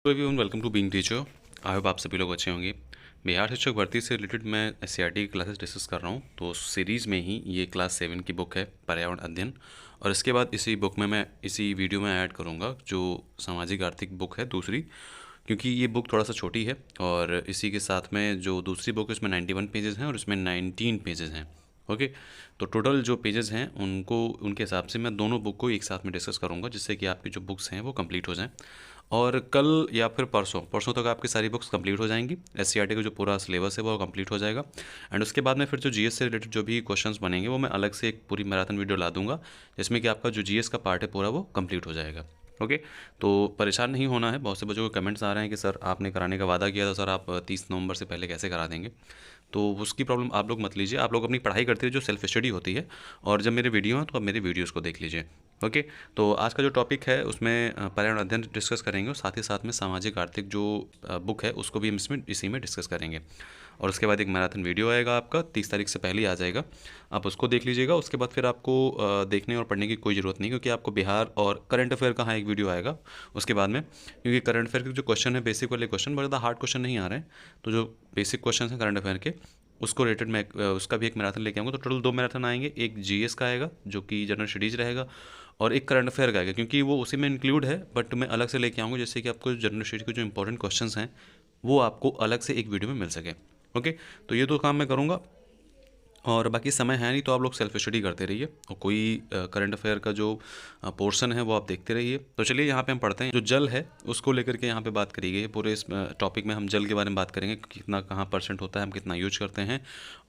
Everyone, welcome to being teacher. I hope आप सभी लोग अच्छे होंगे। बिहार शिक्षक भर्ती से रिलेटेड मैं एससीईआरटी की क्लासेस डिस्कस कर रहा हूँ। तो सीरीज़ में ही ये क्लास 7 की बुक है पर्यावरण अध्ययन, और इसके बाद इसी बुक में मैं इसी वीडियो में ऐड करूँगा जो सामाजिक आर्थिक बुक है दूसरी, क्योंकि ये बुक थोड़ा सा छोटी है। और इसी के साथ में जो दूसरी बुक है उसमें 91 पेजेस हैं और इसमें 19 पेजेस हैं। ओके, तो टोटल जो पेजेस हैं उनको उनके हिसाब से मैं दोनों बुक को एक साथ में डिस्कस करूँगा, जिससे कि आपकी जो बुक्स हैं वो कंप्लीट हो जाएं। और कल या फिर परसों परसों तक आपकी सारी बुक्स कंप्लीट हो जाएंगी। एससीईआरटी का जो पूरा सिलेबस है वो कंप्लीट हो जाएगा। एंड उसके बाद में फिर जो जीएस से रिलेटेड जो भी क्वेश्चंस बनेंगे वो मैं अलग से एक पूरी मैराथन वीडियो ला दूंगा, जिसमें कि आपका जो जीएस का पार्ट है पूरा वो कंप्लीट हो जाएगा। ओके, तो परेशान नहीं होना है। बहुत से बच्चों के कमेंट्स आ रहे हैं कि सर आपने कराने का वादा किया था, सर आप 30 नवंबर से पहले कैसे करा देंगे। तो उसकी प्रॉब्लम आप लोग मत लीजिए। आप लोग अपनी पढ़ाई करते रहिए, जो सेल्फ स्टडी होती है, और जब मेरे वीडियो हैं तो आप मेरे वीडियोज़ को देख लीजिए। ओके, तो आज का जो टॉपिक है उसमें पर्यावरण अध्ययन डिस्कस करेंगे, और साथ ही साथ में सामाजिक आर्थिक जो बुक है उसको भी हम इसमें इसी में डिस्कस करेंगे। और उसके बाद एक मैराथन वीडियो आएगा आपका 30 तारीख से पहले ही आ जाएगा, आप उसको देख लीजिएगा। उसके बाद फिर आपको देखने और पढ़ने की कोई ज़रूरत नहीं, क्योंकि आपको बिहार और करंट अफेयर का हाँ एक वीडियो आएगा उसके बाद में, क्योंकि करंट अफेयर के जो क्वेश्चन है बेसिक वाले क्वेश्चन, बहुत ज़्यादा हार्ड क्वेश्चन नहीं आ रहे हैं। तो जो बेसिक क्वेश्चन हैं करंट अफेयर के उसको रिलेटेड मैं उसका भी एक मैराथन लेके आऊँगा। तो टोटल 2 मैराथन आएंगे, एक जीएस का आएगा जो कि जनरल स्टडीज़ रहेगा, और एक करंट अफेयर का आएगा, क्योंकि वो उसी में इंक्लूड है, बट मैं अलग से लेके आऊँगा, जैसे कि आपको जनरल स्टडीज़ के जो इंपॉर्टेंट क्वेश्चंस हैं वो आपको अलग से एक वीडियो में मिल सके। ओके, तो ये 2 काम मैं करूँगा, और बाकी समय है नहीं तो आप लोग सेल्फ स्टडी करते रहिए, और कोई करंट अफेयर का जो पोर्शन है वो आप देखते रहिए। तो चलिए यहाँ पे हम पढ़ते हैं। जो जल है उसको लेकर के यहाँ पे बात करी गई है। पूरे इस टॉपिक में हम जल के बारे में बात करेंगे, कितना कहाँ परसेंट होता है, हम कितना यूज करते हैं,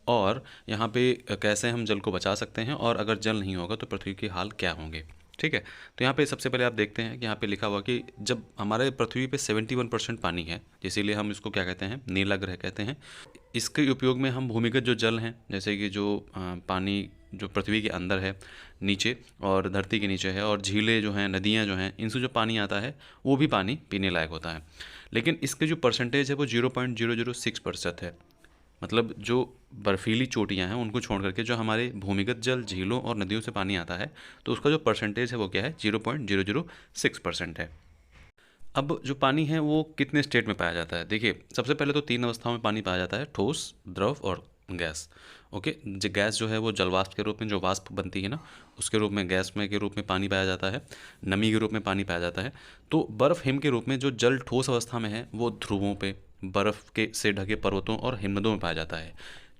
और यहाँ पे कैसे हम जल को बचा सकते हैं, और अगर जल नहीं होगा तो पृथ्वी के हाल क्या होंगे। ठीक है, तो यहाँ पे सबसे पहले आप देखते हैं कि यहाँ पे लिखा हुआ कि जब हमारे पृथ्वी पे 71% पानी है, इसीलिए हम इसको क्या कहते हैं, नीला ग्रह कहते हैं। इसके उपयोग में हम भूमिगत जो जल हैं, जैसे कि जो पानी जो पृथ्वी के अंदर है नीचे और धरती के नीचे है, और झीलें जो हैं, नदियाँ जो हैं, इनसे जो पानी आता है वो भी पानी पीने लायक होता है। लेकिन इसके जो परसेंटेज है वो 0.006% है। मतलब जो बर्फीली चोटियां हैं उनको छोड़ करके जो हमारे भूमिगत जल, झीलों और नदियों से पानी आता है, तो उसका जो परसेंटेज है वो क्या है, 0.006% है। अब जो पानी है वो कितने स्टेट में पाया जाता है, देखिए सबसे पहले तो 3 अवस्थाओं में पानी पाया जाता है, ठोस, द्रव और गैस। ओके, जो गैस जो है वो जलवाष्प के रूप में जो वाष्प बनती है ना, उसके रूप में, गैस में के रूप में पानी पाया जाता है। नमी के रूप में पानी पाया जाता है। तो बर्फ़ हिम के रूप में जो जल ठोस अवस्था में है वो ध्रुवों पे, बर्फ़ के से ढके पर्वतों और हिमनदों में पाया जाता है।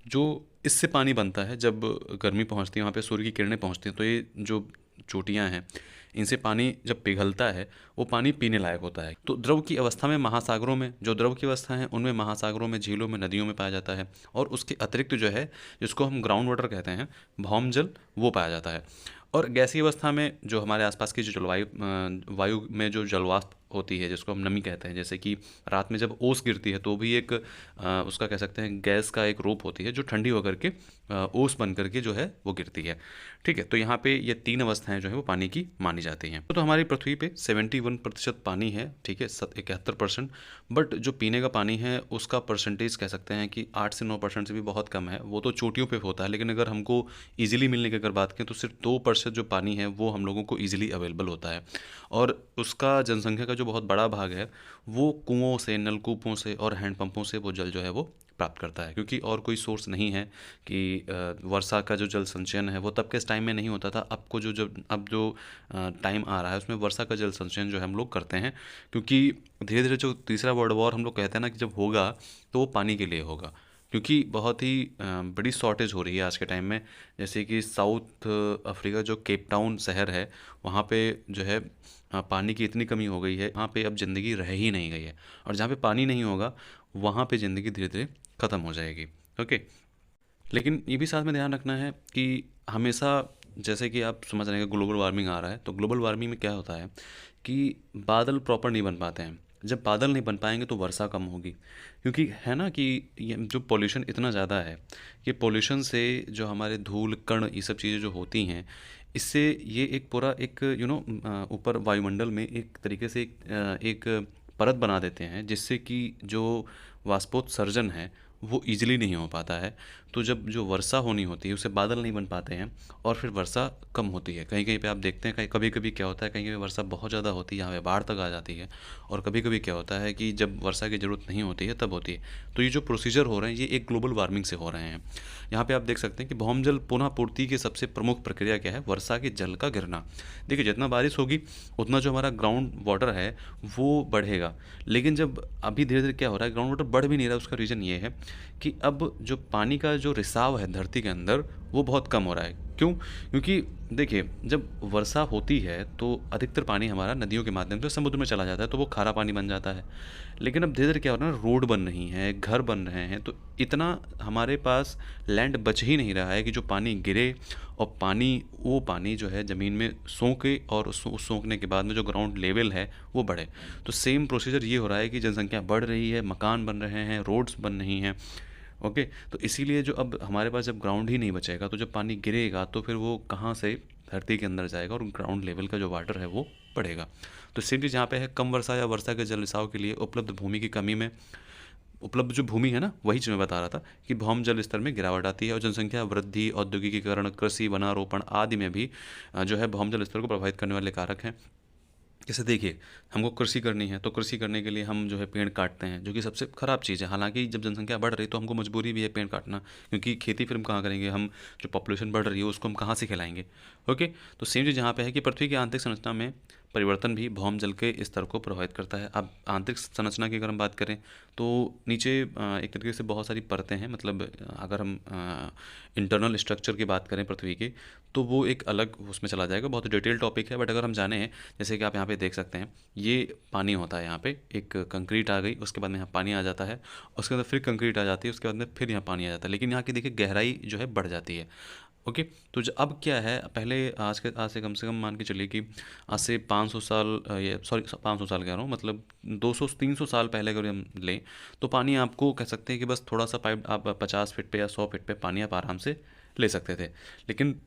जो इससे पानी बनता है, जब गर्मी पहुंचती है वहाँ पे सूर्य की किरणें पहुंचती हैं, तो ये जो चोटियाँ हैं इनसे पानी जब पिघलता है वो पानी पीने लायक होता है। तो द्रव की अवस्था में महासागरों में, जो द्रव की अवस्था है उनमें महासागरों में, झीलों में, नदियों में पाया जाता है। और उसके अतिरिक्त जो है, जिसको हम ग्राउंड वाटर कहते हैं, भौम जल, वो पाया जाता है। और गैसीय अवस्था में जो हमारे आसपास की जो जलवायु वायु में जो जलवाष्प होती है, जिसको हम नमी कहते हैं, जैसे कि रात में जब ओस गिरती है तो भी एक उसका कह सकते हैं गैस का एक रूप होती है, जो ठंडी होकर के ओस बन करके जो है वो गिरती है। ठीक है, तो यहाँ पे ये 3 अवस्थाएं जो है वो पानी की मानी जाती हैं। तो हमारी पृथ्वी पे 71% पानी है, ठीक है, 71%। बट जो पीने का पानी है उसका परसेंटेज कह सकते हैं कि 8 से 9% से भी बहुत कम है। वो तो चोटियों पे होता है, लेकिन अगर हमको ईजिली मिलने की अगर बात करें तो सिर्फ 2% जो पानी है वो हम लोगों को ईजिली अवेलेबल होता है। और उसका जनसंख्या का जो बहुत बड़ा भाग है वो कुओं से, नलकूपों से और हैंडपंपों से वो जल जो है वो प्राप्त करता है, क्योंकि और कोई सोर्स नहीं है। कि वर्षा का जो जल संचयन है वो तब के टाइम में नहीं होता था। आपको जो जब अब जो टाइम आ रहा है उसमें वर्षा का जल संचयन जो है हम लोग करते हैं, क्योंकि धीरे धीरे जो तीसरा वर्ल्ड वॉर हम लोग कहते हैं ना कि जब होगा तो वो पानी के लिए होगा, क्योंकि बहुत ही बड़ी शॉर्टेज हो रही है आज के टाइम में। जैसे कि साउथ अफ्रीका जो केप टाउन शहर है, वहाँ पे जो है पानी की इतनी कमी हो गई है, वहाँ पे अब ज़िंदगी रह ही नहीं गई है। और जहाँ पे पानी नहीं होगा वहाँ पे ज़िंदगी धीरे धीरे ख़त्म हो जाएगी। ओके, लेकिन ये भी साथ में ध्यान रखना है कि हमेशा, जैसे कि आप समझ रहे हैं कि ग्लोबल वार्मिंग आ रहा है, तो ग्लोबल वार्मिंग में क्या होता है कि बादल प्रॉपर नहीं बन पाते हैं। जब बादल नहीं बन पाएंगे तो वर्षा कम होगी, क्योंकि है ना कि ये जो पोल्यूशन इतना ज़्यादा है, कि पोल्यूशन से जो हमारे धूल कण ये सब चीज़ें जो होती हैं, इससे ये एक पूरा एक ऊपर वायुमंडल में एक तरीके से एक परत बना देते हैं, जिससे कि जो वाष्पोत्सर्जन है वो ईजिली नहीं हो पाता है। तो जब जो वर्षा होनी होती है उससे बादल नहीं बन पाते हैं और फिर वर्षा कम होती है। कहीं कहीं पे आप देखते हैं, कहीं कभी कभी क्या होता है, कहीं कहीं वर्षा बहुत ज़्यादा होती है, यहाँ पे बाढ़ तक आ जाती है। और कभी कभी क्या होता है कि जब वर्षा की ज़रूरत नहीं होती है तब होती है। तो ये जो प्रोसीजर हो रहे हैं ये एक ग्लोबल वार्मिंग से हो रहे हैं। यहाँ पे आप देख सकते हैं कि भौम जल पुनः पूर्ति की सबसे प्रमुख प्रक्रिया क्या है, वर्षा के जल का गिरना। देखिए जितना बारिश होगी उतना जो हमारा ग्राउंड वाटर है वो बढ़ेगा। लेकिन जब अभी धीरे धीरे क्या हो रहा है, ग्राउंड वाटर बढ़ भी नहीं रहा है, उसका रीज़न ये है कि अब जो पानी का जो रिसाव है धरती के अंदर वो बहुत कम हो रहा है। क्यों? क्योंकि देखिए जब वर्षा होती है तो अधिकतर पानी हमारा नदियों के माध्यम से समुद्र में चला जाता है, तो वो खारा पानी बन जाता है। लेकिन अब धीरे धीरे क्या हो रहा है ना, रोड बन रही हैं, घर बन रहे हैं, तो इतना हमारे पास लैंड बच ही नहीं रहा है कि जो पानी गिरे और वो पानी जो है ज़मीन में सोखे और उस सोखने के बाद में जो ग्राउंड लेवल है वो बढ़े। तो सेम प्रोसीजर ये हो रहा है कि जनसंख्या बढ़ रही है, मकान बन रहे हैं, रोड्स बन रही हैं। ओके, तो इसीलिए जो अब हमारे पास जब ग्राउंड ही नहीं बचेगा तो जब पानी गिरेगा तो फिर वो कहाँ से धरती के अंदर जाएगा और ग्राउंड लेवल का जो वाटर है वो बढ़ेगा। तो सेम चीज़ यहाँ पे है, कम वर्षा या वर्षा के जल रिसाव के लिए उपलब्ध भूमि की कमी में, उपलब्ध जो भूमि है ना, वही चीज़ मैं बता रहा था कि भौम जल स्तर में गिरावट आती है और जनसंख्या वृद्धि, औद्योगिकीकरण, कृषि, वनारोपण आदि में भी जो है भौम जल स्तर को प्रभावित करने वाले कारक हैं। जैसे देखिए हमको कृषि करनी है तो कृषि करने के लिए हम जो है पेड़ काटते हैं, जो कि सबसे ख़राब चीज़ है। हालांकि जब जनसंख्या बढ़ रही है तो हमको मजबूरी भी है पेड़ काटना, क्योंकि खेती फिर हम कहाँ करेंगे, हम जो पॉपुलेशन बढ़ रही है उसको हम कहाँ से खिलाएंगे। ओके, तो सेम चीज़ यहाँ पे है कि पृथ्वी की आंतरिक संरचना में परिवर्तन भी भौम जल के स्तर को प्रभावित करता है। अब आंतरिक संरचना की अगर हम बात करें तो नीचे एक तरीके से बहुत सारी परतें हैं, मतलब अगर हम इंटरनल स्ट्रक्चर की बात करें पृथ्वी की तो वो एक अलग उसमें चला जाएगा, बहुत डिटेल टॉपिक है। बट अगर हम जाने हैं, जैसे कि आप यहाँ पे देख सकते हैं ये पानी होता है, यहाँ पे एक कंक्रीट आ गई, उसके बाद में यहाँ पानी आ जाता है, उसके बाद फिर कंक्रीट आ जाती है, उसके बाद में फिर यहाँ पानी आ जाता है, लेकिन यहाँ की देखिए गहराई जो है बढ़ जाती है। ओके, तो जो अब क्या है, पहले आज से कम मान के चलिए कि आज से 500 साल ये सॉरी 500 साल कह रहा हूँ, मतलब 200-300 साल पहले अगर हम लें तो पानी आपको कह सकते हैं कि बस थोड़ा सा पाइप आप 50 फीट पे या 100 फीट पे पानी आप आराम से ले सकते थे। लेकिन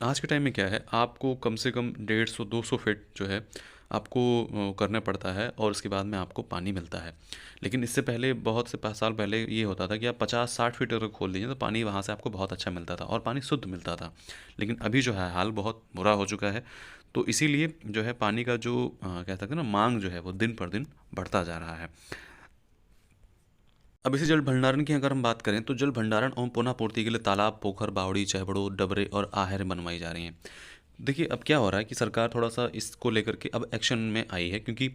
आज के टाइम में क्या है, आपको कम से कम 150-200 फीट जो है आपको करना पड़ता है और उसके बाद में आपको पानी मिलता है। लेकिन इससे पहले बहुत से 5 साल पहले ये होता था कि आप 50-60 फीट अगर खोल दीजिए तो पानी वहाँ से आपको बहुत अच्छा मिलता था और पानी शुद्ध मिलता था। लेकिन अभी जो है हाल बहुत बुरा हो चुका है। तो इसीलिए जो है पानी का जो कह सकते हैं ना मांग जो है वो दिन पर दिन बढ़ता जा रहा है। अब इसी जल भंडारण की अगर हम बात करें तो जल भंडारण और पुनः पूर्ति के लिए तालाब, पोखर, बावड़ी, चहबड़ों, डबरे और आहरें बनवाई जा रही हैं। देखिए अब क्या हो रहा है कि सरकार थोड़ा सा इसको लेकर के अब एक्शन में आई है, क्योंकि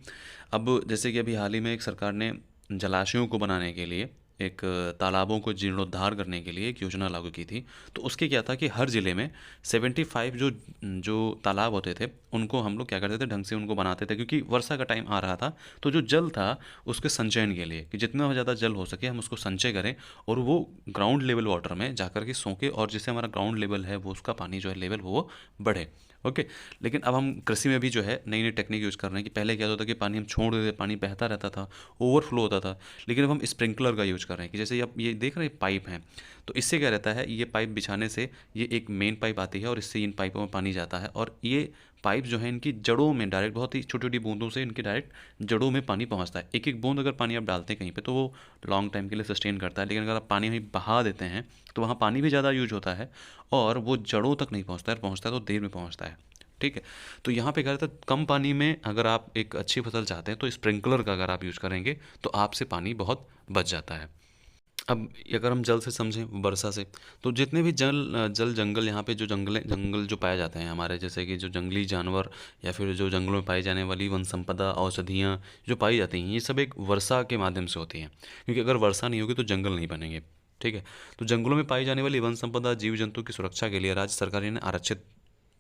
अब जैसे कि अभी हाल ही में एक सरकार ने जलाशयों को बनाने के लिए, एक तालाबों को जीर्णोद्धार करने के लिए एक योजना लागू की थी। तो उसके क्या था कि हर ज़िले में 75 जो जो तालाब होते थे उनको हम लोग क्या करते थे, ढंग से उनको बनाते थे, क्योंकि वर्षा का टाइम आ रहा था। तो जो जल था उसके संचयन के लिए कि जितना ज़्यादा जल हो सके हम उसको संचय करें और वो ग्राउंड लेवल वाटर में जाकर के सोखे, और जिससे हमारा ग्राउंड लेवल है वो उसका पानी जो है लेवल वो बढ़े। ओके, लेकिन अब हम कृषि में भी जो है नई नई टेक्निक यूज़ कर रहे हैं कि पहले क्या होता था कि पानी हम छोड़ देते, पानी बहता रहता था, ओवरफ्लो होता था। लेकिन अब हम स्प्रिंकलर का यूज़ कर रहे हैं कि जैसे आप ये देख रहे हैं पाइप हैं, तो इससे क्या रहता है, ये पाइप बिछाने से ये एक मेन पाइप आती है और इससे इन पाइपों में पानी जाता है और ये पाइप जो है इनकी जड़ों में डायरेक्ट, बहुत ही छोटी छोटी बूंदों से इनके डायरेक्ट जड़ों में पानी पहुंचता है। एक एक बूंद अगर पानी आप डालते हैं कहीं पे तो वो लॉन्ग टाइम के लिए सस्टेन करता है, लेकिन अगर आप पानी वहीं बहा देते हैं तो वहाँ पानी भी ज़्यादा यूज होता है और वो जड़ों तक नहीं पहुँचता है, पहुँचता है तो देर में पहुँचता है। ठीक है, तो यहाँ पे क्या रहता है, कम पानी में अगर आप एक अच्छी फसल चाहते हैं तो स्प्रिंकलर का अगर आप यूज़ करेंगे तो आपसे पानी बहुत बच जाता है। अब अगर हम जल से समझें, वर्षा से, तो जितने भी जल जंगल यहाँ पे जो जंगल जो पाए जाते हैं हमारे, जैसे कि जो जंगली जानवर या फिर जो जंगलों में पाई जाने वाली वन संपदा, औषधियाँ जो पाई जाती हैं, ये सब एक वर्षा के माध्यम से होती हैं, क्योंकि अगर वर्षा नहीं होगी तो जंगल नहीं बनेंगे। ठीक है, तो जंगलों में पाई जाने वाली वन संपदा, जीव जंतु की सुरक्षा के लिए राज्य सरकार इन्हें आरक्षित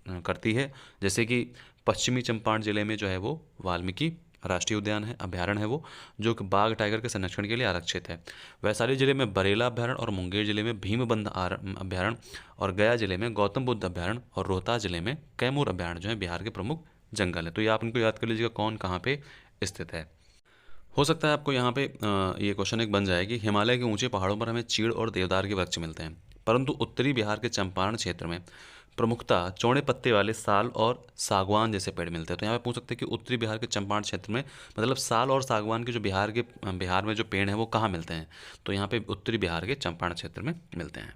करती है। जैसे कि पश्चिमी चंपारण जिले में जो है वो वाल्मीकि राष्ट्रीय उद्यान है, अभ्यारण्य है वो, जो कि बाघ टाइगर के संरक्षण के लिए आरक्षित है। वैशाली जिले में बरेला अभ्यारण्य और मुंगेर जिले में भीमबंध अभ्यारण्य और गया जिले में गौतम बुद्ध अभ्यारण्य और रोहतास जिले में कैमूर अभ्यारण्य जो है बिहार के प्रमुख जंगल है। तो ये आप इनको याद कर लीजिएगा कौन कहाँ पे स्थित है। हो सकता है आपको यहाँ पे ये क्वेश्चन एक बन जाए कि हिमालय के ऊंचे पहाड़ों पर हमें चीड़ और देवदार के वृक्ष मिलते हैं, परंतु उत्तरी बिहार के चंपारण क्षेत्र में प्रमुखतः चौड़े पत्ते वाले साल और सागवान जैसे पेड़ मिलते हैं। तो यहाँ पे पूछ सकते हैं कि उत्तरी बिहार के चंपारण क्षेत्र में मतलब साल और सागवान के जो बिहार में जो पेड़ हैं वो कहाँ मिलते हैं, तो यहाँ पे उत्तरी बिहार के चंपारण क्षेत्र में मिलते हैं।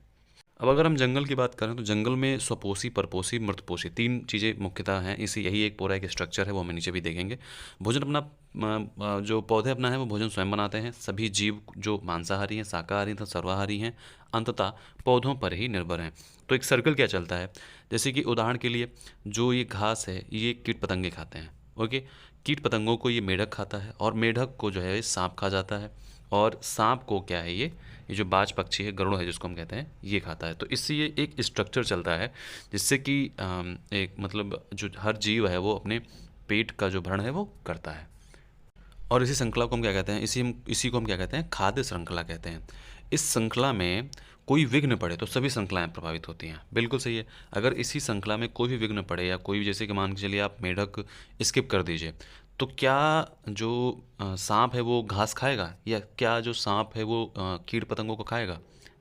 अब अगर हम जंगल की बात करें तो जंगल में स्वपोषी, परपोषी, मृतपोषी तीन चीज़ें मुख्यतः हैं। इसी यही एक पूरा एक स्ट्रक्चर है, वो हमें नीचे भी देखेंगे। भोजन अपना जो पौधे अपना है वो भोजन स्वयं बनाते हैं। सभी जीव जो मांसाहारी हैं, शाकाहारी तथा सर्वाहारी हैं, अंततः पौधों पर ही निर्भर हैं। तो एक सर्कल क्या चलता है, जैसे कि उदाहरण के लिए जो ये घास है ये कीट पतंगे खाते हैं। ओके, कीट पतंगों को ये मेढक खाता है और मेढक को जो है सांप खा जाता है, और सांप को क्या है ये जो बाज पक्षी है, गरुड़ है जिसको हम कहते हैं, ये खाता है। तो इससे ये एक स्ट्रक्चर चलता है जिससे कि एक मतलब जो हर जीव है वो अपने पेट का जो भरण है वो करता है। और इसी श्रृंखला को हम क्या कहते हैं, इसी को हम क्या कहते हैं, खाद्य श्रृंखला कहते हैं। इस श्रृंखला में कोई विघ्न पड़े तो सभी श्रृंखलाएं प्रभावित होती हैं। बिल्कुल सही है। अगर इसी श्रृंखला में कोई भी विघ्न पड़े या कोई भी, जैसे कि मान के चलिए आप मेढक स्किप कर दीजिए, तो क्या जो सांप है वो घास खाएगा, या क्या जो सांप है वो कीट पतंगों को खाएगा?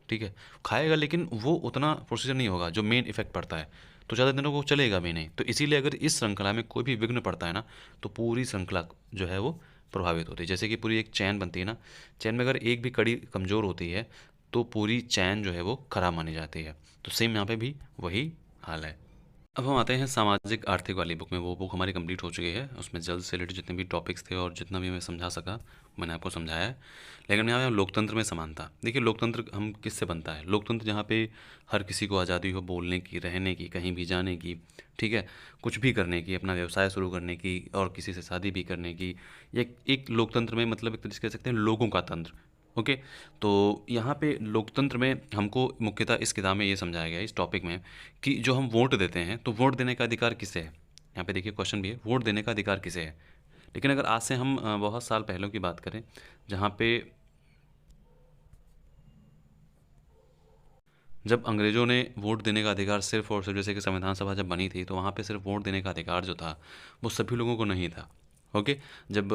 ठीक है, खाएगा, लेकिन वो उतना प्रोसीजर नहीं होगा जो मेन इफेक्ट पड़ता है, तो ज़्यादा दिनों को चलेगा भी नहीं। तो इसीलिए अगर इस श्रृंखला में कोई भी विघ्न पड़ता है ना, तो पूरी श्रृंखला जो है वो प्रभावित होती है। जैसे कि पूरी एक चैन बनती है ना, चैन में अगर एक भी कड़ी कमज़ोर होती है तो पूरी चैन जो है वो खराब मानी जाती है। तो सेम यहाँ पे भी वही हाल है। अब हम आते हैं सामाजिक आर्थिक वाली बुक में। वो बुक हमारी कंप्लीट हो चुकी है, उसमें जल्द से रिलेटेड जितने भी टॉपिक्स थे और जितना भी मैं समझा सका मैंने आपको समझाया है। लेकिन यहाँ पे हम लोकतंत्र में समानता देखिए, लोकतंत्र हम किससे बनता है? लोकतंत्र जहाँ पे हर किसी को आज़ादी हो बोलने की, रहने की, कहीं भी जाने की, ठीक है, कुछ भी करने की, अपना व्यवसाय शुरू करने की और किसी से शादी भी करने की। एक लोकतंत्र में मतलब एक तरीके से कह सकते हैं लोगों का तंत्र। ओके, तो यहाँ पे लोकतंत्र में हमको मुख्यतः इस किताब में ये समझाया गया है, इस टॉपिक में, कि जो हम वोट देते हैं तो वोट देने का अधिकार किसे है। यहाँ पे देखिए क्वेश्चन भी है, वोट देने का अधिकार किसे है। लेकिन अगर आज से हम बहुत साल पहले की बात करें, जहाँ पे जब अंग्रेज़ों ने वोट देने का अधिकार सिर्फ और सिर्फ, जैसे कि संविधान सभा जब बनी थी तो वहाँ पे सिर्फ वोट देने का अधिकार जो था वो सभी लोगों को नहीं था। ओके, जब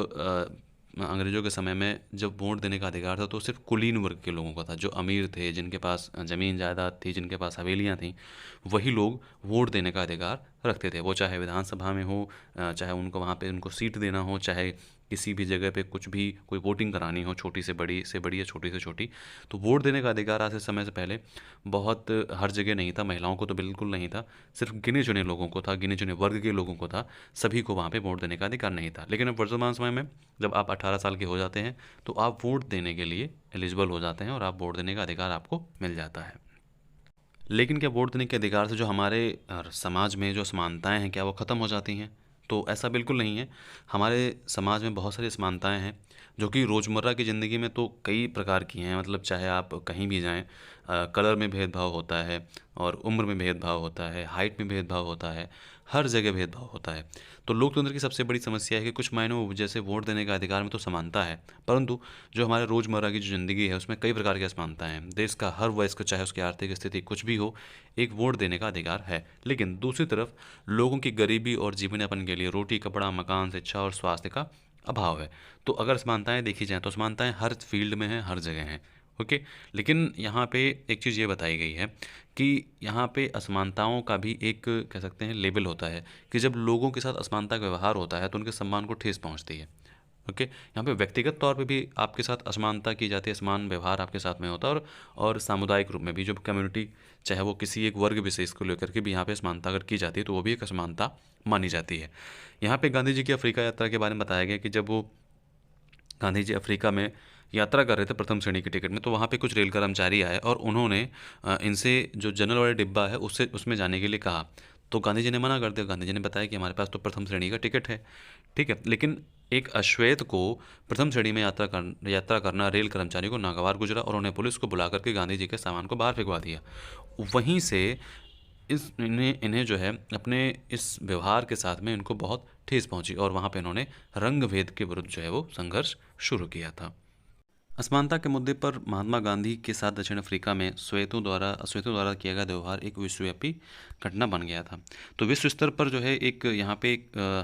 अंग्रेज़ों के समय में जब वोट देने का अधिकार था तो सिर्फ कुलीन वर्ग के लोगों का था, जो अमीर थे, जिनके पास ज़मीन जायदाद थी, जिनके पास हवेलियाँ थीं, वही लोग वोट देने का अधिकार रखते थे। वो चाहे विधानसभा में हो, चाहे उनको वहाँ पे उनको सीट देना हो, चाहे किसी भी जगह पे कुछ भी कोई वोटिंग करानी हो, छोटी से बड़ी या छोटी से छोटी। तो वोट देने का अधिकार आज से समय से पहले बहुत हर जगह नहीं था, महिलाओं को तो बिल्कुल नहीं था, सिर्फ गिने चुने लोगों को था, गिने चुने वर्ग के लोगों को था, सभी को वहाँ पे वोट देने का अधिकार नहीं था। लेकिन अब वर्तमान समय में जब आप 18 साल के हो जाते हैं तो आप वोट देने के लिए एलिजिबल हो जाते हैं और आप वोट देने का अधिकार आपको मिल जाता है। लेकिन क्या वोट देने के अधिकार से जो हमारे समाज में जो समानताएं हैं क्या वो ख़त्म हो जाती हैं? तो ऐसा बिल्कुल नहीं है। हमारे समाज में बहुत सारी समानताएं हैं जो कि रोज़मर्रा की ज़िंदगी में तो कई प्रकार की हैं। मतलब चाहे आप कहीं भी जाएं, कलर में भेदभाव होता है और उम्र में भेदभाव होता है, हाइट में भेदभाव होता है, हर जगह भेदभाव होता है। तो लोकतंत्र की सबसे बड़ी समस्या है कि कुछ मायनों में जैसे वोट देने का अधिकार में तो समानता है, परंतु जो हमारे रोज़मर्रा की जो ज़िंदगी है उसमें कई प्रकार की असमानताएं हैं। देश का हर वयस्क, चाहे उसकी आर्थिक स्थिति कुछ भी हो, एक वोट देने का अधिकार है। लेकिन दूसरी तरफ लोगों की गरीबी और जीवन यापन के लिए रोटी, कपड़ा, मकान, शिक्षा और स्वास्थ्य का अभाव है। तो अगर समानताएं देखी जाएँ तो समानताएं हर फील्ड में हैं, हर जगह हैं। ओके, लेकिन यहाँ पे एक चीज़ ये बताई गई है कि यहाँ पे असमानताओं का भी एक कह सकते हैं लेबल होता है, कि जब लोगों के साथ असमानता का व्यवहार होता है तो उनके सम्मान को ठेस पहुँचती है। ओके, यहाँ पे व्यक्तिगत तौर पे भी आपके साथ असमानता की जाती है, असमान व्यवहार आपके साथ में होता है, और सामुदायिक रूप में भी, जो कम्युनिटी, चाहे वो किसी एक वर्ग विशेष को लेकर के भी यहाँ पे असमानता अगर की जाती है तो वो भी एक असमानता मानी जाती है। यहाँ पे गांधी जी की अफ्रीका यात्रा के बारे में बताया गया कि जब वो गांधी जी अफ्रीका में यात्रा कर रहे थे प्रथम श्रेणी की टिकट में, तो वहाँ पे कुछ रेल कर्मचारी आए और उन्होंने इनसे जो जनरल वाले डिब्बा है उससे उसमें जाने के लिए कहा। तो गांधी जी ने मना कर दिया। गांधी जी ने बताया कि हमारे पास तो प्रथम श्रेणी का टिकट है, ठीक है। लेकिन एक अश्वेत को प्रथम श्रेणी में यात्रा करना रेल कर्मचारी को नागवार गुजरा और उन्हें पुलिस को बुला करके गांधी जी के सामान को बाहर फेंकवा दिया। वहीं से इस इन्हें इन्हें जो है अपने इस व्यवहार के साथ में इनको बहुत ठेस पहुंची और वहाँ पे इन्होंने रंग भेद के विरुद्ध जो है वो संघर्ष शुरू किया था। असमानता के मुद्दे पर महात्मा गांधी के साथ दक्षिण अफ्रीका में अश्वेतों द्वारा किया गया व्यवहार एक विश्वव्यापी घटना बन गया था। तो विश्व स्तर पर जो है एक यहाँ पे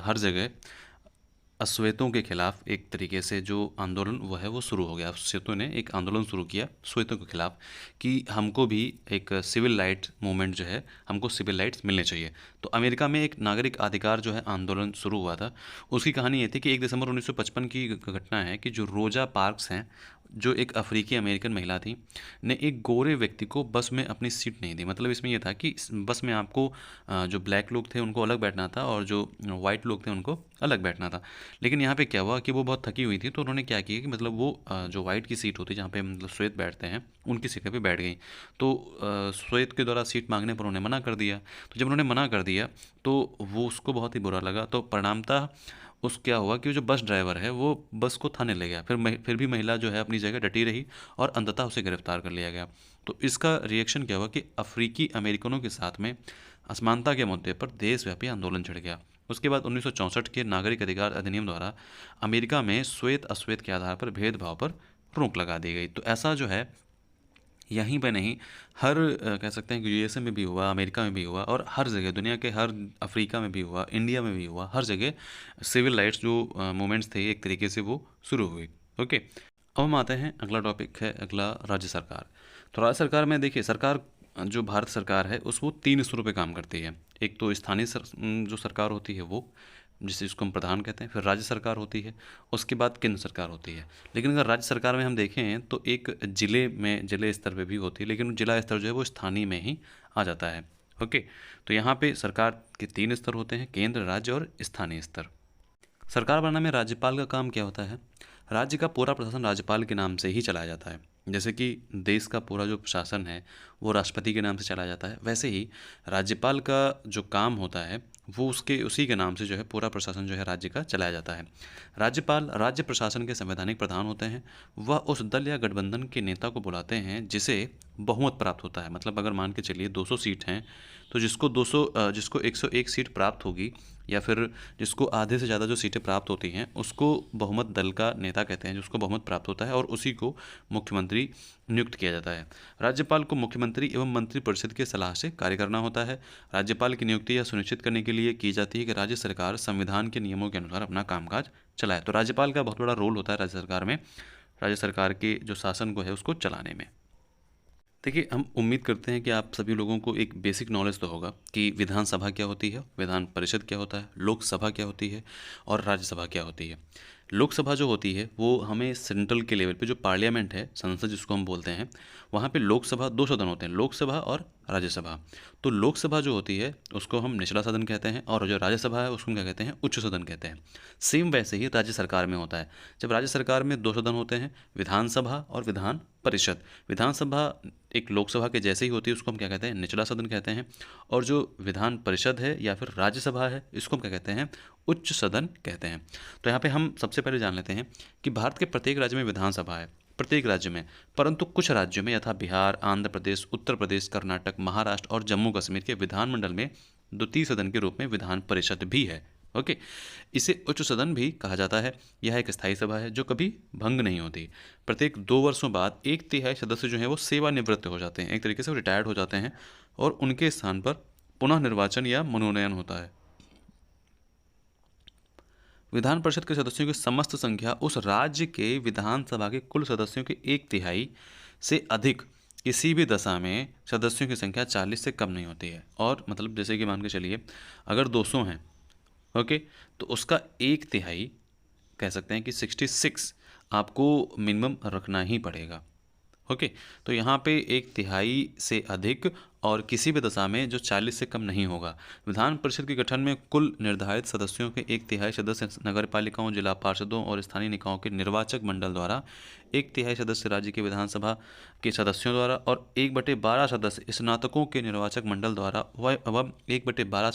हर जगह अश्वेतों के खिलाफ एक तरीके से जो आंदोलन वो है वो शुरू हो गया। अश्वेतों ने एक आंदोलन शुरू किया श्वेतों के खिलाफ कि हमको भी एक सिविल राइट मूवमेंट जो है, हमको सिविल राइट्स मिलने चाहिए। तो अमेरिका में एक नागरिक अधिकार जो है आंदोलन शुरू हुआ था। उसकी कहानी ये थी कि 1 दिसंबर 1955 की घटना है कि जो रोजा पार्क्स हैं, जो एक अफ्रीकी अमेरिकन महिला थी, ने एक गोरे व्यक्ति को बस में अपनी सीट नहीं दी। मतलब इसमें यह था कि बस में आपको जो ब्लैक लोग थे उनको अलग बैठना था और जो वाइट लोग थे उनको अलग बैठना था। लेकिन यहाँ पे क्या हुआ कि वो बहुत थकी हुई थी, तो उन्होंने क्या किया कि मतलब वो जो वाइट की सीट होती है जहाँ पे मतलब श्वेत बैठते हैं, उनकी सीट पे बैठ गई। तो श्वेत के द्वारा सीट मांगने पर उन्होंने मना कर दिया। तो जब उन्होंने मना कर दिया तो वो उसको बहुत ही बुरा लगा। तो परिणामतः उस क्या हुआ कि जो बस ड्राइवर है वो बस को थाने ले गया। फिर भी महिला जो है अपनी जगह डटी रही और अंततः उसे गिरफ्तार कर लिया गया। तो इसका रिएक्शन क्या हुआ कि अफ्रीकी अमेरिकनों के साथ में असमानता के मुद्दे पर देशव्यापी आंदोलन छिड़ गया। उसके बाद 1964 के नागरिक अधिकार अधिनियम द्वारा अमेरिका में श्वेत अश्वेत के आधार पर भेदभाव पर रोक लगा दी गई। तो ऐसा जो है यहीं पे नहीं, हर कह सकते हैं कि यूएसए में भी हुआ, अमेरिका में भी हुआ और हर जगह दुनिया के हर अफ्रीका में भी हुआ, इंडिया में भी हुआ, हर जगह सिविल राइट्स जो मूवमेंट्स थे एक तरीके से वो शुरू हुई। ओके, अब हम आते हैं, अगला टॉपिक है अगला राज्य सरकार। तो राज्य सरकार में देखिए, सरकार जो भारत सरकार है उस वो 3 स्तरों पे काम करती है। एक तो स्थानीय जो सरकार होती है वो, जिसको हम प्रधान कहते हैं, फिर राज्य सरकार होती है, उसके बाद केंद्र सरकार होती है। लेकिन अगर राज्य सरकार में हम देखें तो एक जिले स्तर पे भी होती है, लेकिन जिला स्तर जो है वो स्थानीय में ही आ जाता है। ओके, तो यहाँ पे सरकार के 3 स्तर होते हैं, केंद्र, राज्य और स्थानीय स्तर। सरकार बनाने में राज्यपाल का काम क्या होता है? राज्य का पूरा प्रशासन राज्यपाल के नाम से ही चलाया जाता है। जैसे कि देश का पूरा जो प्रशासन है वो राष्ट्रपति के नाम से चलाया जाता है, वैसे ही राज्यपाल का जो काम होता है वो उसके उसी के नाम से जो है पूरा प्रशासन जो है राज्य का चलाया जाता है। राज्यपाल राज्य प्रशासन के संवैधानिक प्रधान होते हैं। वह उस दल या गठबंधन के नेता को बुलाते हैं जिसे बहुमत प्राप्त होता है। मतलब अगर मान के चलिए 200 सीट हैं, तो जिसको 101 सीट प्राप्त होगी या फिर जिसको आधे से ज़्यादा जो सीटें प्राप्त होती हैं उसको बहुमत दल का नेता कहते हैं, जिसको बहुमत प्राप्त होता है, और उसी को मुख्यमंत्री नियुक्त किया जाता है। राज्यपाल को मुख्यमंत्री एवं मंत्रिपरिषद की सलाह से कार्य करना होता है। राज्यपाल की नियुक्ति यह सुनिश्चित करने के लिए की जाती है कि राज्य सरकार संविधान के नियमों के अनुसार अपना कामकाज चलाए। तो राज्यपाल का बहुत बड़ा रोल होता है राज्य सरकार में, राज्य सरकार के जो शासन को है उसको चलाने में। देखिए, हम उम्मीद करते हैं कि आप सभी लोगों को एक बेसिक नॉलेज तो होगा कि विधानसभा क्या होती है, विधान परिषद क्या होता है, लोकसभा क्या होती है और राज्यसभा क्या होती है। लोकसभा जो होती है वो हमें सेंट्रल के लेवल पे, जो पार्लियामेंट है, संसद जिसको हम बोलते हैं, वहाँ पे लोकसभा 2 सदन होते हैं, लोकसभा और राज्यसभा। तो लोकसभा जो होती है उसको हम निचला सदन कहते हैं और जो राज्यसभा है उसको हम क्या कहते हैं, उच्च सदन कहते हैं। सेम वैसे ही राज्य सरकार में होता है। जब राज्य सरकार में 2 सदन होते हैं, विधानसभा और विधान परिषद। विधानसभा एक लोकसभा के जैसे ही होती है, उसको हम क्या कहते हैं, निचला सदन कहते हैं। और जो विधान परिषद है या फिर राज्यसभा है, इसको हम क्या कहते हैं, उच्च सदन कहते हैं। तो यहाँ पे हम सबसे पहले जान लेते हैं कि भारत के प्रत्येक राज्य में विधानसभा है, प्रत्येक राज्य में, परंतु कुछ राज्यों में यथा बिहार, आंध्र प्रदेश, उत्तर प्रदेश, कर्नाटक, महाराष्ट्र और जम्मू कश्मीर के विधानमंडल में द्वितीय सदन के रूप में विधान परिषद भी है। ओके, इसे उच्च सदन भी कहा जाता है। यह एक स्थायी सभा है जो कभी भंग नहीं होती। प्रत्येक 2 वर्षों बाद 1/3 सदस्य जो हैं वो सेवानिवृत्त हो जाते हैं, एक तरीके से वो रिटायर्ड हो जाते हैं और उनके स्थान पर पुनः निर्वाचन या मनोनयन होता है। विधान परिषद के सदस्यों की समस्त संख्या उस राज्य के विधानसभा के कुल सदस्यों के 1/3 से अधिक किसी भी दशा में सदस्यों की संख्या 40 से कम नहीं होती है। और मतलब जैसे कि मान के चलिए अगर 200 हैं, ओके, तो उसका 1/3 कह सकते हैं कि 66 आपको मिनिमम रखना ही पड़ेगा। ओके, तो यहाँ पे 1/3 से अधिक और किसी भी दशा में जो 40 से कम नहीं होगा। विधान परिषद के गठन में कुल निर्धारित सदस्यों के 1/3 सदस्य नगर पालिकाओं, जिला पार्षदों और स्थानीय निकायों के निर्वाचक मंडल द्वारा, 1/3 सदस्य राज्य के विधानसभा के सदस्यों द्वारा और 1/12 सदस्य स्नातकों के निर्वाचक मंडल द्वारा एवं 1/12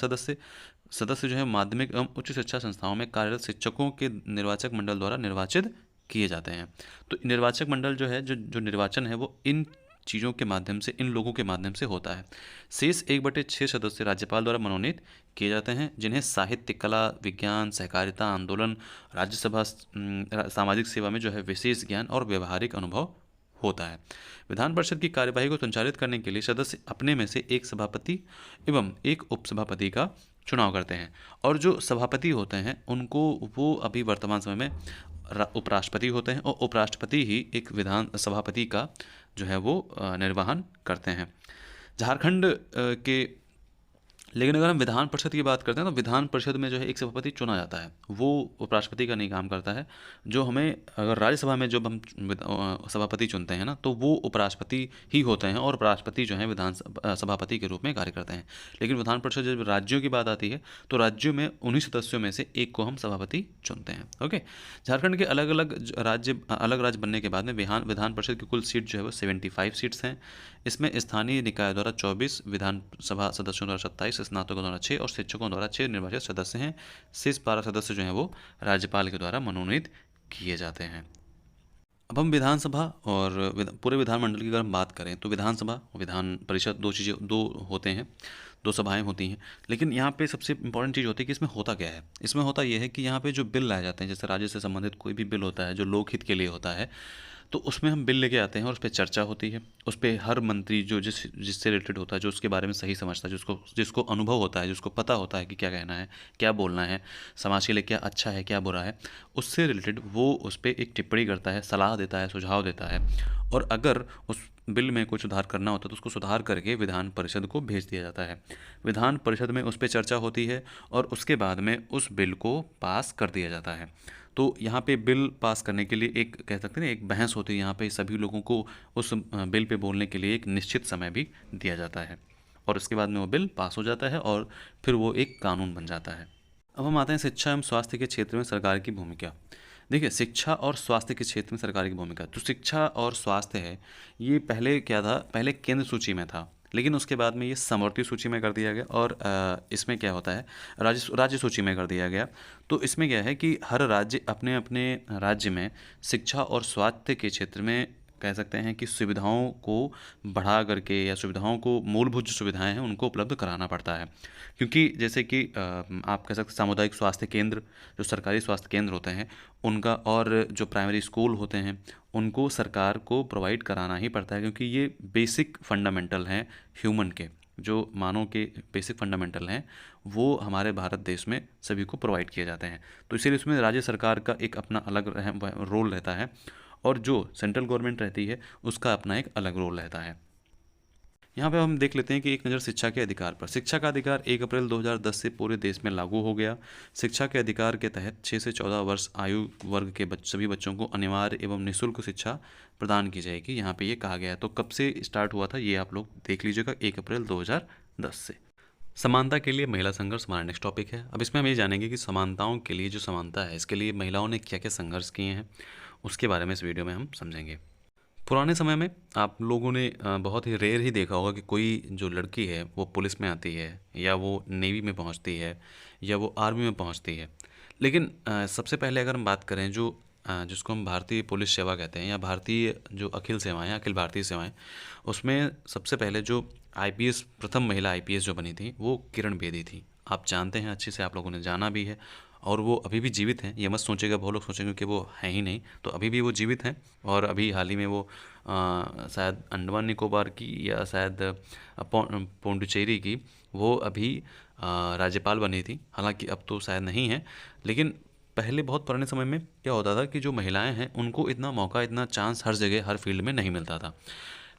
सदस्य जो है माध्यमिक एवं उच्च शिक्षा संस्थाओं में कार्यरत शिक्षकों के निर्वाचक मंडल द्वारा निर्वाचित किए जाते हैं। तो निर्वाचक मंडल जो है, जो निर्वाचन है वो इन चीज़ों के माध्यम से, इन लोगों के माध्यम से होता है। शेष 1/6 सदस्य राज्यपाल द्वारा मनोनीत किए जाते हैं, जिन्हें साहित्य, कला, विज्ञान, सहकारिता आंदोलन, राज्यसभा सामाजिक सेवा में जो है विशेष ज्ञान और व्यवहारिक अनुभव होता है। विधान परिषद की कार्यवाही को संचालित करने के लिए सदस्य अपने में से एक सभापति एवं एक उपसभापति का चुनाव करते हैं। और जो सभापति होते हैं उनको, वो अभी वर्तमान समय में उपराष्ट्रपति होते हैं, और उपराष्ट्रपति ही एक विधान सभापति का जो है वो निर्वहन करते हैं। झारखंड के, लेकिन अगर हम विधान परिषद की बात करते हैं तो विधान परिषद में जो है एक सभापति चुना जाता है, वो उपराष्ट्रपति का नहीं काम करता है। जो हमें अगर राज्यसभा में जब हम सभापति चुनते हैं ना, तो वो उपराष्ट्रपति ही होते हैं, और उपराष्ट्रपति जो है सभापति के रूप में कार्य करते हैं। लेकिन विधान परिषद जब राज्यों की बात आती है तो राज्यों में उन्हीं सदस्यों में से एक को हम सभापति चुनते हैं। ओके। झारखंड के अलग राज्य बनने के बाद में विधान विधान परिषद की कुल सीट जो है वो 75 सीट्स हैं। इसमें स्थानीय निकाय द्वारा 24, विधानसभा सदस्यों द्वारा 27, स्नातकों द्वारा 6 और शिक्षकों द्वारा 6 निर्वाचित सदस्य हैं। शेष 12 सदस्य जो हैं वो राज्यपाल के द्वारा मनोनीत किए जाते हैं। अब हम विधानसभा और पूरे विधानमंडल की अगर हम बात करें तो विधानसभा और विधान परिषद दो होते हैं, दो सभाएं होती हैं। लेकिन यहाँ पे सबसे इंपॉर्टेंट चीज़ होती है कि इसमें होता क्या है। इसमें होता यह है कि यहाँ पे जो बिल लाए जाते हैं, जैसे राज्य से संबंधित कोई भी बिल होता है जो लोकहित के लिए होता है, तो उसमें हम बिल लेके आते हैं और उस पर चर्चा होती है। उस पर हर मंत्री जो जिससे रिलेटेड होता है, जो उसके बारे में सही समझता है, जिसको जिसको अनुभव होता है, जिसको पता होता है कि क्या कहना है, क्या बोलना है, समाज के लिए क्या अच्छा है क्या बुरा है, उससे रिलेटेड वो उस पर एक टिप्पणी करता है, सलाह देता है, सुझाव देता है। और अगर उस बिल में कोई सुधार करना होता है तो उसको सुधार करके विधान परिषद को भेज दिया जाता है। विधान परिषद में उस पर चर्चा होती है और उसके बाद में उस बिल को पास कर दिया जाता है। तो यहाँ पे बिल पास करने के लिए एक कह सकते हैं ना, एक बहस होती है। यहाँ पे सभी लोगों को उस बिल पे बोलने के लिए एक निश्चित समय भी दिया जाता है, और उसके बाद में वो बिल पास हो जाता है और फिर वो एक कानून बन जाता है। अब हम आते हैं शिक्षा एवं स्वास्थ्य के क्षेत्र में सरकार की भूमिका। देखिए, शिक्षा और स्वास्थ्य के क्षेत्र में सरकार की भूमिका, तो शिक्षा और स्वास्थ्य है, ये पहले क्या था, पहले केंद्र सूची में था, लेकिन उसके बाद में ये समवर्ती सूची में कर दिया गया, और इसमें क्या होता है, राज्य सूची में कर दिया गया। तो इसमें क्या है कि हर राज्य अपने अपने राज्य में शिक्षा और स्वास्थ्य के क्षेत्र में कह सकते हैं कि सुविधाओं को बढ़ा करके, या सुविधाओं को, मूलभूत जो सुविधाएं हैं उनको उपलब्ध कराना पड़ता है। क्योंकि जैसे कि आप कह सकते हैं सामुदायिक स्वास्थ्य केंद्र, जो सरकारी स्वास्थ्य केंद्र होते हैं उनका, और जो प्राइमरी स्कूल होते हैं उनको सरकार को प्रोवाइड कराना ही पड़ता है, क्योंकि ये बेसिक फंडामेंटल हैं ह्यूमन के, जो मानव के बेसिक फंडामेंटल हैं, वो हमारे भारत देश में सभी को प्रोवाइड किए जाते हैं। तो इसीलिए इसमें राज्य सरकार का एक अपना अलग रोल रहता है, और जो सेंट्रल गवर्नमेंट रहती है उसका अपना एक अलग रोल रहता है। यहाँ पे हम देख लेते हैं कि एक नज़र शिक्षा के अधिकार पर। शिक्षा का अधिकार 1 अप्रैल 2010 से पूरे देश में लागू हो गया। शिक्षा के अधिकार के तहत 6 से 14 वर्ष आयु वर्ग के सभी बच्चों को अनिवार्य एवं निःशुल्क शिक्षा प्रदान की जाएगी। यहाँ पे ये कहा गया है। तो कब से स्टार्ट हुआ था ये आप लोग देख लीजिएगा, 1 अप्रैल 2010 से। समानता के लिए महिला संघर्ष हमारा नेक्स्ट टॉपिक है। अब इसमें हम ये जानेंगे कि समानताओं के लिए जो समानता है, इसके लिए महिलाओं ने क्या क्या संघर्ष किए हैं, उसके बारे में इस वीडियो में हम समझेंगे। पुराने समय में आप लोगों ने बहुत ही रेयर ही देखा होगा कि कोई जो लड़की है वो पुलिस में आती है, या वो नेवी में पहुंचती है, या वो आर्मी में पहुंचती है। लेकिन सबसे पहले अगर हम बात करें जो जिसको हम भारतीय पुलिस सेवा कहते हैं, या भारतीय जो अखिल सेवाएं, अखिल भारतीय सेवाएं, उसमें सबसे पहले जो आईपीएस, प्रथम महिला आईपीएस जो बनी थी वो किरण बेदी थी। आप जानते हैं अच्छे से, आप लोगों ने जाना भी है, और वो अभी भी जीवित हैं। ये मत सोचेगा, बहुत लोग सोचेंगे कि वो हैं ही नहीं, तो अभी भी वो जीवित हैं। और अभी हाल ही में वो शायद अंडमान निकोबार की, या शायद पौंडुचेरी की, वो अभी राज्यपाल बनी थी। हालांकि अब तो शायद नहीं है, लेकिन पहले बहुत पुराने समय में क्या होता था कि जो महिलाएं हैं उनको इतना मौका, इतना चांस हर जगह हर फील्ड में नहीं मिलता था।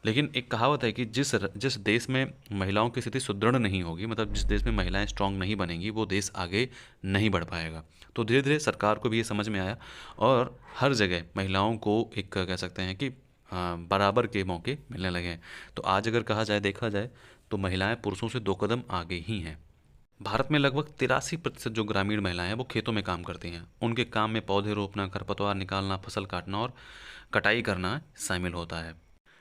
लेकिन एक कहावत है कि जिस देश में महिलाओं की स्थिति सुदृढ़ नहीं होगी, मतलब जिस देश में महिलाएं स्ट्रांग नहीं बनेंगी, वो देश आगे नहीं बढ़ पाएगा। तो धीरे धीरे सरकार को भी ये समझ में आया, और हर जगह महिलाओं को एक कह सकते हैं कि बराबर के मौके मिलने लगे हैं। तो आज अगर कहा जाए, देखा जाए, तो महिलाएं पुरुषों से 2 कदम आगे ही हैं। भारत में लगभग 83% जो ग्रामीण महिलाएं हैं वो खेतों में काम करती हैं। उनके काम में पौधे रोपना, खरपतवार निकालना, फसल काटना और कटाई करना शामिल होता है।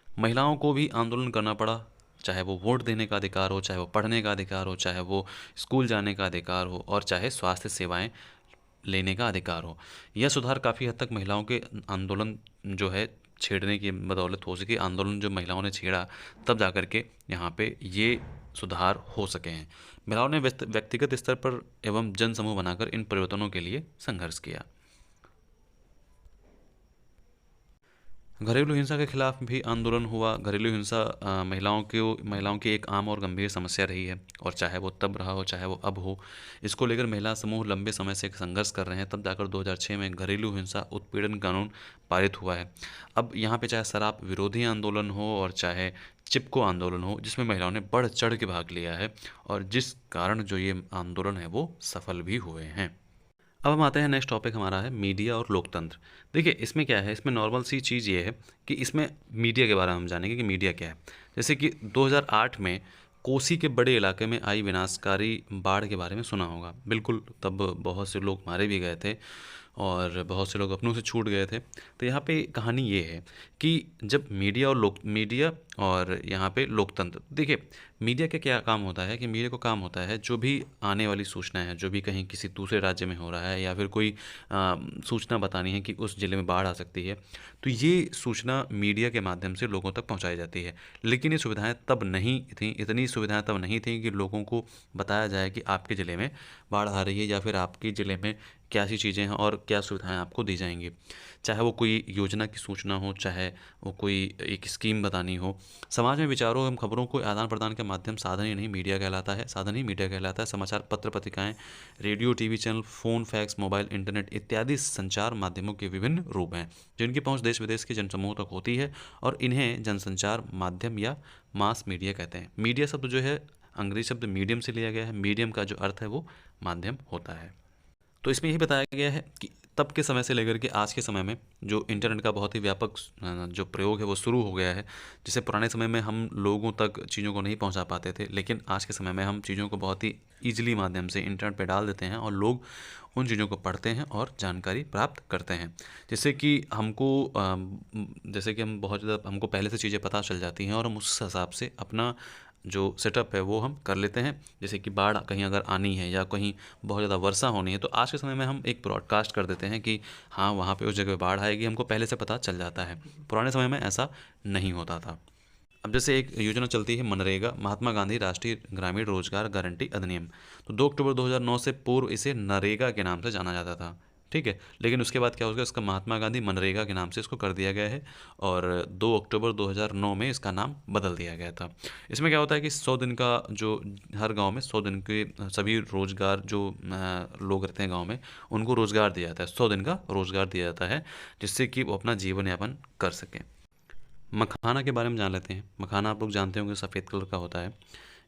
महिलाओं को भी आंदोलन करना पड़ा, चाहे वो वोट देने का अधिकार हो, चाहे वो पढ़ने का अधिकार हो, चाहे वो स्कूल जाने का अधिकार हो, और चाहे स्वास्थ्य सेवाएं लेने का अधिकार हो। यह सुधार काफ़ी हद तक महिलाओं के आंदोलन जो है छेड़ने की बदौलत हो सके। आंदोलन जो महिलाओं ने छेड़ा, तब जा कर के यहाँ पे ये सुधार हो सके हैं। महिलाओं ने व्यक्तिगत स्तर पर एवं जन समूह बनाकर इन परिवर्तनों के लिए संघर्ष किया। घरेलू हिंसा के खिलाफ भी आंदोलन हुआ। घरेलू हिंसा महिलाओं की एक आम और गंभीर समस्या रही है, और चाहे वो तब रहा हो चाहे वो अब हो, इसको लेकर महिला समूह लंबे समय से संघर्ष कर रहे हैं। तब जाकर 2006 में घरेलू हिंसा उत्पीड़न कानून पारित हुआ है। अब यहाँ पे चाहे शराब विरोधी आंदोलन हो और चाहे चिपको आंदोलन हो, जिसमें महिलाओं ने बढ़ चढ़ के भाग लिया है, और जिस कारण जो ये आंदोलन है वो सफल भी हुए हैं। अब हम आते हैं, नेक्स्ट टॉपिक हमारा है मीडिया और लोकतंत्र। देखिए इसमें क्या है, इसमें नॉर्मल सी चीज़ ये है कि इसमें मीडिया के बारे में हम जानेंगे कि मीडिया क्या है। जैसे कि 2008 में कोसी के बड़े इलाके में आई विनाशकारी बाढ़ के बारे में सुना होगा, बिल्कुल। तब बहुत से लोग मारे भी गए थे और बहुत से लोग अपनों से छूट गए थे। तो यहाँ पे कहानी ये है कि जब मीडिया और यहाँ पे लोकतंत्र, देखिए मीडिया का क्या काम होता है कि मीडिया को काम होता है जो भी आने वाली सूचना है, जो भी कहीं किसी दूसरे राज्य में हो रहा है या फिर कोई सूचना बतानी है कि उस ज़िले में बाढ़ आ सकती है, तो ये सूचना मीडिया के माध्यम से लोगों तक पहुंचाई जाती है। लेकिन ये सुविधाएं तब नहीं थी, इतनी सुविधाएं तब नहीं थी कि लोगों को बताया जाए कि आपके ज़िले में बाढ़ आ रही है या फिर आपके ज़िले में क्या सी चीज़ें हैं और क्या सुविधाएं आपको दी जाएंगी। चाहे वो कोई योजना की सूचना हो, चाहे वो कोई एक स्कीम बतानी हो, समाज में विचारों एवं खबरों को आदान प्रदान का माध्यम साधन ही नहीं मीडिया कहलाता है, साधन ही मीडिया कहलाता है। समाचार पत्र पत्रिकाएं, radio TV channel, phone, fax, mobile, internet इत्यादि संचार माध्यमों के विभिन्न रूप हैं जिनकी पहुंच देश विदेश के जनसमूह तक होती है, और इन्हें जनसंचार माध्यम या मास मीडिया कहते हैं। मीडिया शब्द जो है अंग्रेजी शब्द मीडियम से लिया गया है। मीडियम का जो अर्थ है वो माध्यम होता है। तो इसमें यही बताया गया है कि तब के समय से लेकर के आज के समय में जो इंटरनेट का बहुत ही व्यापक जो प्रयोग है वो शुरू हो गया है। जैसे पुराने समय में हम लोगों तक चीज़ों को नहीं पहुंचा पाते थे, लेकिन आज के समय में हम चीज़ों को बहुत ही ईजिली माध्यम से इंटरनेट पे डाल देते हैं और लोग उन चीज़ों को पढ़ते हैं और जानकारी प्राप्त करते हैं। जैसे कि जैसे कि हम बहुत ज़्यादा हमको पहले से चीज़ें पता चल जाती हैं और हम उस हिसाब से अपना जो सेटअप है वो हम कर लेते हैं। जैसे कि बाढ़ कहीं अगर आनी है या कहीं बहुत ज़्यादा वर्षा होनी है, तो आज के समय में हम एक ब्रॉडकास्ट कर देते हैं कि हाँ वहाँ पे उस जगह बाढ़ आएगी, हमको पहले से पता चल जाता है। पुराने समय में ऐसा नहीं होता था। अब जैसे एक योजना चलती है मनरेगा, महात्मा गांधी राष्ट्रीय ग्रामीण रोजगार गारंटी अधिनियम। तो 2 अक्टूबर 2009 से पूर्व इसे नरेगा के नाम से जाना जाता था, ठीक है। लेकिन उसके बाद क्या हो गया, इसका महात्मा गांधी मनरेगा के नाम से इसको कर दिया गया है, और 2 अक्टूबर 2009 में इसका नाम बदल दिया गया था। इसमें क्या होता है कि 100 दिन का जो हर गांव में 100 दिन के सभी रोजगार जो लोग रहते हैं गांव में, उनको रोजगार दिया जाता है। 100 दिन का रोजगार दिया जाता है जिससे कि वो अपना जीवन यापन कर सकें। मखाना के बारे में जान लेते हैं। मखाना आप लोग जानते होंगे सफ़ेद कलर का होता है।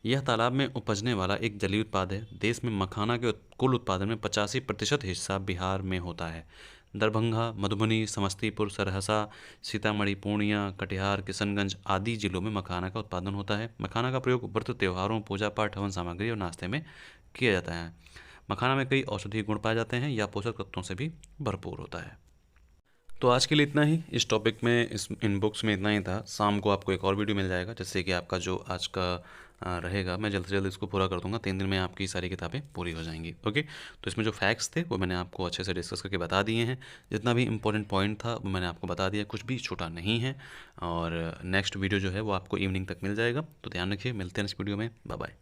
यह तालाब में उपजने वाला एक जलीय उत्पाद है। देश में मखाना के कुल उत्पादन में 85% हिस्सा बिहार में होता है। दरभंगा, मधुबनी, समस्तीपुर, सहरसा, सीतामढ़ी, पूर्णिया, कटिहार, किशनगंज आदि जिलों में मखाना का उत्पादन होता है। मखाना का प्रयोग व्रत, त्योहारों, पूजा पाठ, हवन सामग्री और नाश्ते में किया जाता है। मखाना में कई औषधीय गुण पाए जाते हैं, यह पोषक तत्वों से भी भरपूर होता है। तो आज के लिए इतना ही इस टॉपिक में, इन बुक्स में इतना ही था। शाम को आपको एक और वीडियो मिल जाएगा, जिससे कि आपका जो आज का रहेगा, मैं जल्द से जल्द इसको पूरा कर दूंगा। 3 दिन में आपकी सारी किताबें पूरी हो जाएंगी। ओके, तो इसमें जो फैक्ट्स थे वो मैंने आपको अच्छे से डिस्कस करके बता दिए हैं। जितना भी इंपॉर्टेंट पॉइंट था वो मैंने आपको बता दिया, कुछ भी छूटा नहीं है। और नेक्स्ट वीडियो जो है वो आपको इवनिंग तक मिल जाएगा। तो ध्यान रखिए, मिलते हैं नेक्स्ट वीडियो में। Bye bye.